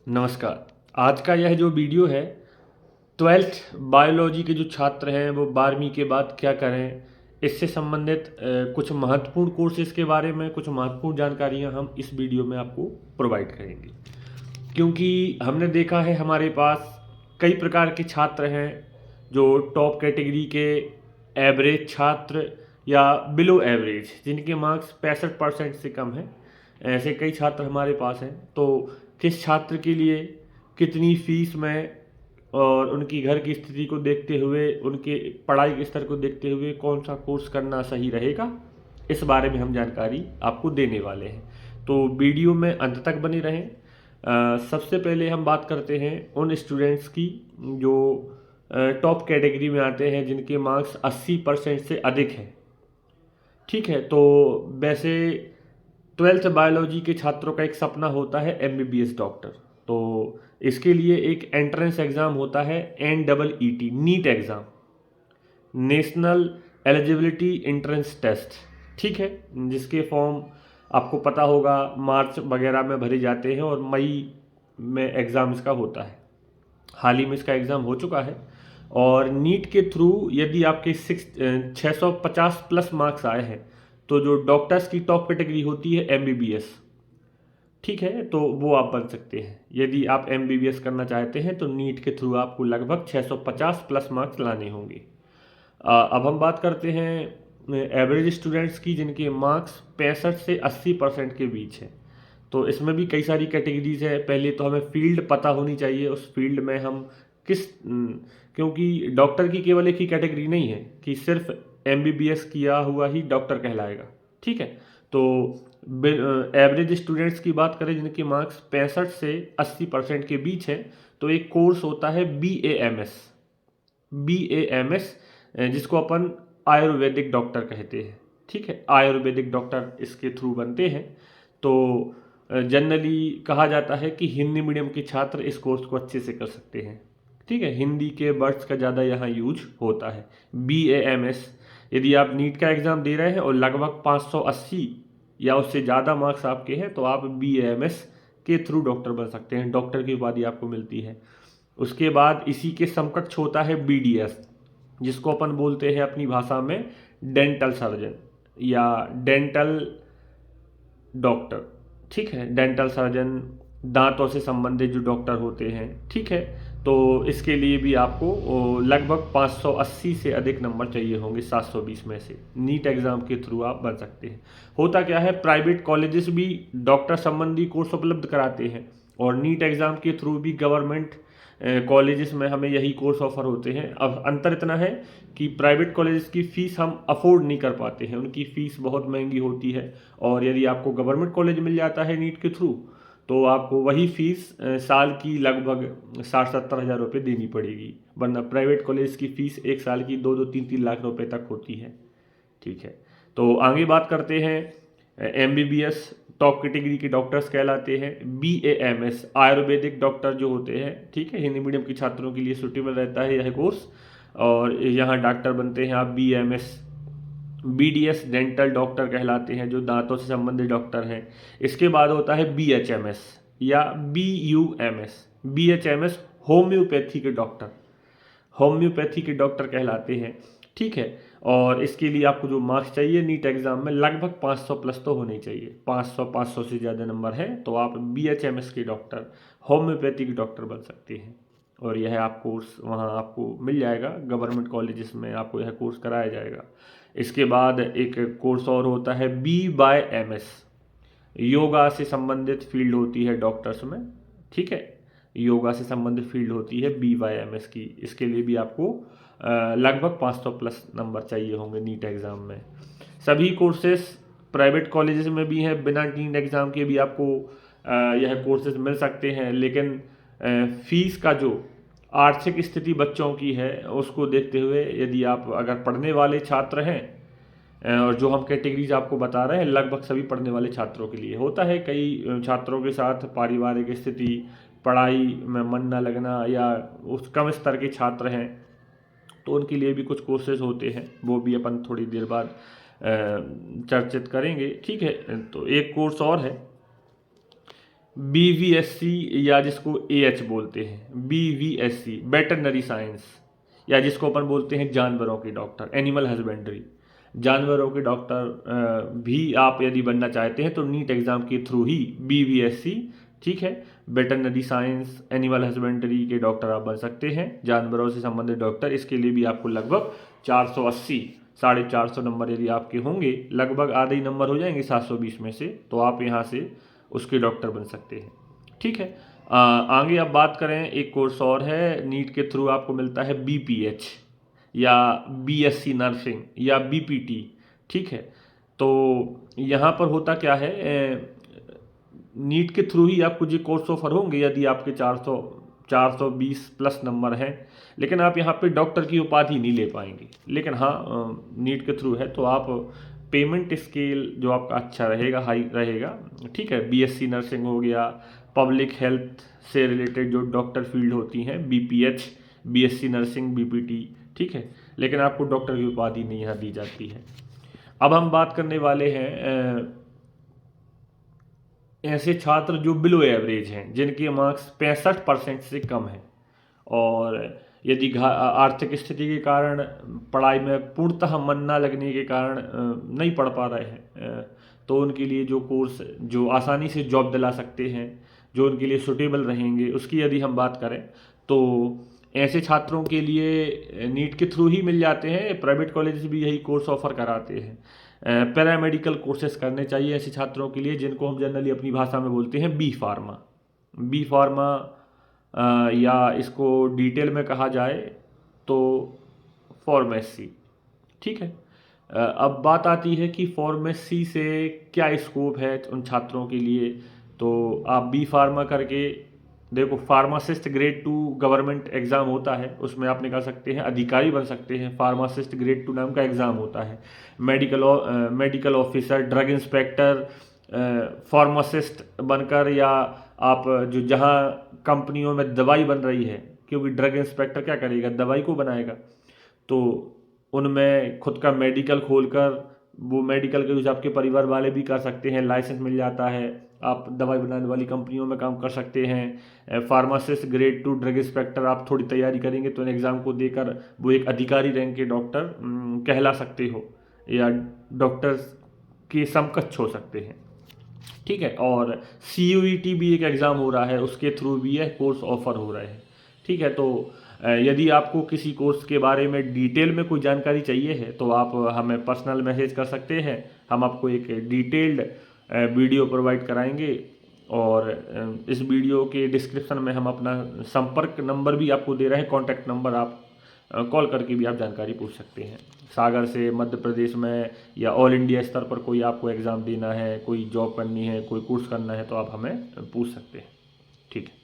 नमस्कार। आज का यह जो वीडियो है, 12th बायोलॉजी के जो छात्र हैं वो 12वीं के बाद क्या करें, इससे संबंधित कुछ महत्वपूर्ण कोर्सेज़ के बारे में कुछ महत्वपूर्ण जानकारियाँ हम इस वीडियो में आपको प्रोवाइड करेंगे। क्योंकि हमने देखा है हमारे पास कई प्रकार के छात्र हैं जो टॉप कैटेगरी के एवरेज छात्र या बिलो एवरेज जिनके मार्क्स 65% से कम हैं, ऐसे कई छात्र हमारे पास हैं। तो किस छात्र के लिए कितनी फीस में और उनकी घर की स्थिति को देखते हुए, उनके पढ़ाई के स्तर को देखते हुए कौन सा कोर्स करना सही रहेगा, इस बारे में हम जानकारी आपको देने वाले हैं। तो वीडियो में अंत तक बने रहें। सबसे पहले हम बात करते हैं उन स्टूडेंट्स की जो टॉप कैटेगरी में आते हैं, जिनके मार्क्स 80% से अधिक हैं। ठीक है, तो वैसे 12th बायोलॉजी के छात्रों का एक सपना होता है एमबीबीएस डॉक्टर। तो इसके लिए एक एंट्रेंस एग्ज़ाम होता है, NEET NEET exam, national eligibility entrance test. ठीक है, जिसके फॉर्म आपको पता होगा मार्च वगैरह में भरे जाते हैं और मई में एग्ज़ाम इसका होता है। हाल ही में इसका एग्ज़ाम हो चुका है। और नीट के थ्रू यदि आपके 650 प्लस मार्क्स आए हैं तो जो डॉक्टर्स की टॉप कैटेगरी होती है एमबीबीएस, ठीक है, तो वो आप बन सकते हैं। यदि आप एमबीबीएस करना चाहते हैं तो नीट के थ्रू आपको लगभग 650 प्लस मार्क्स लाने होंगे। अब हम बात करते हैं एवरेज स्टूडेंट्स की, जिनके मार्क्स 65 से 80% के बीच है। तो इसमें भी कई सारी कैटेगरीज है। पहले तो हमें फील्ड पता होनी चाहिए, उस फील्ड में हम क्योंकि डॉक्टर की केवल एक ही कैटेगरी नहीं है कि सिर्फ एमबीबीएस किया हुआ ही डॉक्टर कहलाएगा। ठीक है, तो एवरेज स्टूडेंट्स की बात करें जिनके मार्क्स 65 से 80% के बीच है, तो एक कोर्स होता है बी ए एम एस, जिसको अपन आयुर्वेदिक डॉक्टर कहते हैं। ठीक है, आयुर्वेदिक डॉक्टर इसके थ्रू बनते हैं। तो जनरली कहा जाता है कि हिंदी मीडियम के छात्र इस कोर्स को अच्छे से कर सकते हैं। ठीक है, हिंदी के वर्ड्स का ज़्यादा यहाँ यूज होता है। BAMS, यदि आप नीट का एग्ज़ाम दे रहे हैं और लगभग 580 या उससे ज़्यादा मार्क्स आपके हैं तो आप BAMS के थ्रू डॉक्टर बन सकते हैं, डॉक्टर की उपाधि आपको मिलती है। उसके बाद इसी के समकक्ष होता है BDS, जिसको अपन बोलते हैं अपनी भाषा में डेंटल सर्जन या डेंटल डॉक्टर। ठीक है, डेंटल सर्जन दांतों से संबंधित जो डॉक्टर होते हैं। ठीक है, तो इसके लिए भी आपको लगभग 580 से अधिक नंबर चाहिए होंगे 720 में से। नीट एग्ज़ाम के थ्रू आप बन सकते हैं। होता क्या है, प्राइवेट कॉलेजेस भी डॉक्टर संबंधी कोर्स उपलब्ध कराते हैं और नीट एग्ज़ाम के थ्रू भी गवर्नमेंट कॉलेजेस में हमें यही कोर्स ऑफर होते हैं। अब अंतर इतना है कि प्राइवेट कॉलेजेस की फ़ीस हम अफोर्ड नहीं कर पाते हैं, उनकी फ़ीस बहुत महंगी होती है। और यदि आपको गवर्नमेंट कॉलेज मिल जाता है नीट के थ्रू तो आपको वही फ़ीस साल की लगभग 60-70 हज़ार रुपये देनी पड़ेगी, वरना प्राइवेट कॉलेज की फ़ीस एक साल की 2-3 लाख रुपए तक होती है। ठीक है, तो आगे बात करते हैं। एमबीबीएस टॉप कैटेगरी के डॉक्टर्स कहलाते हैं। BAMS आयुर्वेदिक डॉक्टर जो होते हैं, ठीक है, हिंदी मीडियम के छात्रों के लिए सूटेबल रहता है यह कोर्स। और यहाँ डॉक्टर बनते हैं आप BAMS। BDS डेंटल डॉक्टर कहलाते हैं, जो दांतों से संबंधित डॉक्टर हैं। इसके बाद होता है BHMS या BUMS। BHMS होम्योपैथी के डॉक्टर, होम्योपैथी के डॉक्टर कहलाते हैं। ठीक है, और इसके लिए आपको जो मार्क्स चाहिए नीट एग्ज़ाम में लगभग 500 प्लस तो होने चाहिए। 500 से ज़्यादा नंबर है तो आप BHMS के डॉक्टर, होम्योपैथी के डॉक्टर बन सकते हैं। और यह आप कोर्स वहाँ आपको मिल जाएगा, गवर्नमेंट कॉलेजेस में आपको यह कोर्स कराया जाएगा। इसके बाद एक कोर्स और होता है BYMS, योगा से संबंधित फील्ड होती है डॉक्टर्स में। ठीक है, योगा से संबंधित फील्ड होती है BYMS की। इसके लिए भी आपको लगभग 500 प्लस नंबर चाहिए होंगे नीट एग्ज़ाम में। सभी कोर्सेस प्राइवेट कॉलेजेस में भी हैं, बिना नीट एग्ज़ाम के भी आपको यह कोर्सेज मिल सकते हैं। लेकिन फीस का जो आर्थिक स्थिति बच्चों की है उसको देखते हुए, यदि आप अगर पढ़ने वाले छात्र हैं और जो हम कैटेगरीज आपको बता रहे हैं लगभग सभी पढ़ने वाले छात्रों के लिए होता है। कई छात्रों के साथ पारिवारिक स्थिति, पढ़ाई में मन न लगना या उस कम स्तर के छात्र हैं तो उनके लिए भी कुछ कोर्सेज होते हैं, वो भी अपन थोड़ी देर बाद चर्चित करेंगे। ठीक है, तो एक कोर्स और है BVSC या जिसको AH बोलते हैं, BVSC वेटरनरी साइंस, या जिसको अपन बोलते हैं जानवरों के डॉक्टर, एनिमल हस्बेंड्री, जानवरों के डॉक्टर भी आप यदि बनना चाहते हैं तो नीट एग्ज़ाम के थ्रू ही BVSC, ठीक है, वेटरनरी साइंस एनिमल हस्बेंड्री के डॉक्टर आप बन सकते हैं, जानवरों से संबंधित डॉक्टर। इसके लिए भी आपको लगभग 480 450 नंबर यदि आपके होंगे, लगभग आधे ही नंबर हो जाएंगे 720 में से, तो आप यहाँ से उसके डॉक्टर बन सकते हैं। ठीक है, आगे अब बात करें, एक कोर्स और है नीट के थ्रू आपको मिलता है BPH या BSc नर्सिंग या BPT। ठीक है, तो यहाँ पर होता क्या है, नीट के थ्रू ही आपको ये कोर्स ऑफर होंगे यदि आपके 420 प्लस नंबर हैं, लेकिन आप यहाँ पे डॉक्टर की उपाधि नहीं ले पाएंगे। लेकिन हाँ, नीट के थ्रू है तो आप पेमेंट स्केल जो आपका अच्छा रहेगा, हाई रहेगा। ठीक है, BSc नर्सिंग हो गया, पब्लिक हेल्थ से रिलेटेड जो डॉक्टर फील्ड होती हैं, BPH, BSc नर्सिंग, BPT। ठीक है, लेकिन आपको डॉक्टर की उपाधि नहीं यहाँ दी जाती है। अब हम बात करने वाले हैं ऐसे छात्र जो बिलो एवरेज हैं, जिनके मार्क्स 65% से कम हैं और यदि आर्थिक स्थिति के कारण पढ़ाई में पूर्णतः मन ना लगने के कारण नहीं पढ़ पा रहे हैं, तो उनके लिए जो कोर्स जो आसानी से जॉब दिला सकते हैं, जो उनके लिए सूटेबल रहेंगे, उसकी यदि हम बात करें तो ऐसे छात्रों के लिए नीट के थ्रू ही मिल जाते हैं। प्राइवेट कॉलेज भी यही कोर्स ऑफर कराते हैं। पैरामेडिकल कोर्सेज करने चाहिए ऐसे छात्रों के लिए, जिनको हम जनरली अपनी भाषा में बोलते हैं बी फार्मा, या इसको डिटेल में कहा जाए तो फार्मेसी। ठीक है, अब बात आती है कि फार्मेसी से क्या स्कोप है उन छात्रों के लिए। तो आप बी फार्मा करके देखो, फार्मासिस्ट ग्रेड 2 गवर्नमेंट एग्ज़ाम होता है, उसमें आप निकाल सकते हैं, अधिकारी बन सकते हैं। फार्मासिस्ट ग्रेड 2 नाम का एग्ज़ाम होता है। Medical officer, drug inspector, pharmacist बनकर, या आप जो जहाँ कंपनियों में दवाई बन रही है, क्योंकि ड्रग इंस्पेक्टर क्या करेगा, दवाई को बनाएगा, तो उनमें खुद का मेडिकल खोलकर वो मेडिकल के यूज आपके परिवार वाले भी कर सकते हैं, लाइसेंस मिल जाता है, आप दवाई बनाने वाली कंपनियों में काम कर सकते हैं। फार्मासिस्ट ग्रेड 2 ड्रग इंस्पेक्टर, आप थोड़ी तैयारी करेंगे तो एग्ज़ाम को देकर वो एक अधिकारी रैंक के डॉक्टर कहला सकते हो, या डॉक्टर के समकक्ष हो सकते हैं। ठीक है, और CUET भी एक एग्ज़ाम हो रहा है, उसके थ्रू भी यह कोर्स ऑफर हो रहे हैं। ठीक है, तो यदि आपको किसी कोर्स के बारे में डिटेल में कोई जानकारी चाहिए है तो आप हमें पर्सनल मैसेज कर सकते हैं, हम आपको एक डिटेल्ड वीडियो प्रोवाइड कराएंगे। और इस वीडियो के डिस्क्रिप्शन में हम अपना संपर्क नंबर भी आपको दे रहे हैं, कॉन्टैक्ट नंबर, आप कॉल करके भी आप जानकारी पूछ सकते हैं। सागर से मध्य प्रदेश में या ऑल इंडिया स्तर पर कोई आपको एग्ज़ाम देना है, कोई जॉब करनी है, कोई कोर्स करना है, तो आप हमें पूछ सकते हैं। ठीक है।